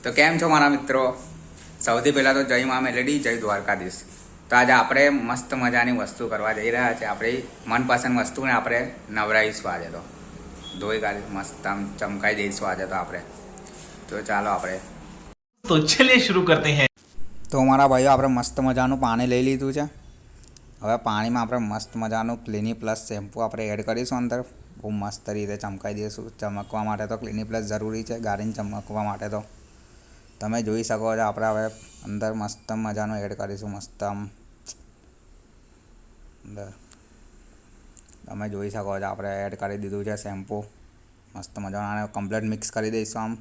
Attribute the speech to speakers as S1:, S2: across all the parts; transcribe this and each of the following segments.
S1: તો કેમ છો મારા મિત્રો? સૌથી પહેલાં તો જય મા મેલેડી, જય દ્વારકાધીશ. તો આજે આપણે મસ્ત મજાની વસ્તુ કરવા જઈ રહ્યા છીએ. આપણી મનપસંદ વસ્તુને આપણે નવરાવીશું આજે તો. ધોઈ કાઢી મસ્ત આમ ચમકાઈ દઈશું આજે તો આપણે. તો ચાલો આપણે
S2: તો ચલિए शुरू करते हैं.
S1: તો મારા ભાઈઓ, આપણે મસ્ત મજાનું પાણી લઈ લીધું છે. હવે પાણીમાં આપણે મસ્ત મજાનું ક્લિનિક પ્લસ શેમ્પૂ આપણે એડ કરીશું અંદર. બહુ મસ્ત રીતે ચમકાઈ દઈશું. ચમકવા માટે તો ક્લિનિક પ્લસ જરૂરી છે, ગાડીને ચમકવા માટે તો. તમે જોઈ શકો છો, આપણે હવે અંદર મસ્ત મજાનું એડ કરીશું. મસ્ત આમ અંદર તમે જોઈ શકો છો, આપણે એડ કરી દીધું છે શેમ્પૂ. મસ્ત મજાનું આને કમ્પ્લીટ મિક્સ કરી દઈશું આમ.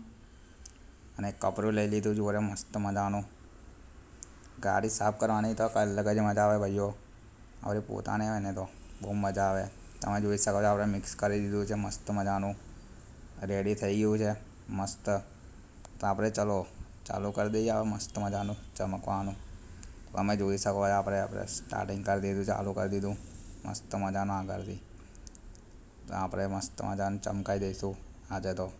S1: અને કપડું લઈ લીધું જોડે મસ્ત મજાનું. ગાડી સાફ કરવાની તો અલગ જ મજા આવે ભાઈઓ. આપણે પોતાને હોય ને તો બહુ મજા આવે. તમે જોઈ શકો છો, આપણે મિક્સ કરી દીધું છે મસ્ત મજાનું. રેડી થઈ ગયું છે મસ્ત. તો આપણે ચલો ચાલુ કરી દઈએ હવે મસ્ત મજાનું ચમકવાનું. તમે જોઈ શકો છો, આપણે સ્ટાર્ટિંગ કરી દીધું, ચાલુ કરી દીધું મસ્ત મજાનું આગળથી. તો આપણે મસ્ત મજાનું ચમકાઈ દઈશું આજે તો.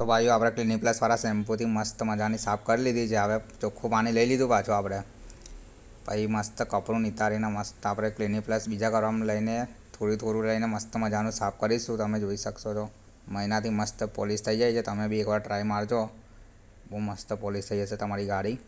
S1: તો ભાઈઓ, આપણે ક્લિનિક પ્લસવાળા શેમ્પૂથી મસ્ત મજાની સાફ કરી લીધી છે. હવે ચોખ્ખું પાણી લઈ લીધું પાછું આપણે. પછી મસ્ત કપડું નિતારીને મસ્ત આપણે ક્લિનિક પ્લસ બીજા કરવામાં લઈને થોડું લઈને મસ્ત મજાનું સાફ કરીશું. તમે જોઈ શકશો છો, મહિનાથી મસ્ત પોલિશ થઈ જાય છે. તમે બી એકવાર ટ્રાય મારજો, બહુ મસ્ત પોલિશ થઈ જશે તમારી ગાડી.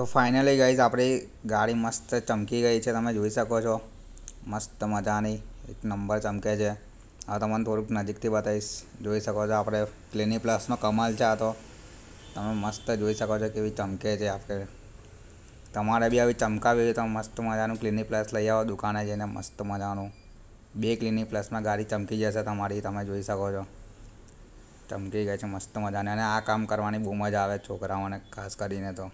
S1: તો ફાઇનલી ગાઈઝ આપણી ગાડી મસ્ત ચમકી ગઈ છે, તમે જોઈ શકો છો. મસ્ત મજાની એક નંબર ચમકે છે. હવે તમને થોડુંક નજીકથી બતાવીશ. જોઈ શકો છો આપણે ક્લિનિક પ્લસનો કમાલ છે. આ તો તમે મસ્ત જોઈ શકો છો કેવી ચમકે છે. આપણે તમારે બી આવી ચમકાવી હોય તો મસ્ત મજાનું ક્લિનિક પ્લસ લઈ આવો દુકાને જઈને. મસ્ત મજાનું 2 ક્લિનિક પ્લસમાં ગાડી ચમકી જશે તમારી. તમે જોઈ શકો છો ચમકી ગઈ છે મસ્ત મજાની. અને આ કામ કરવાની બહુ મજા આવે છોકરાઓને ખાસ કરીને તો.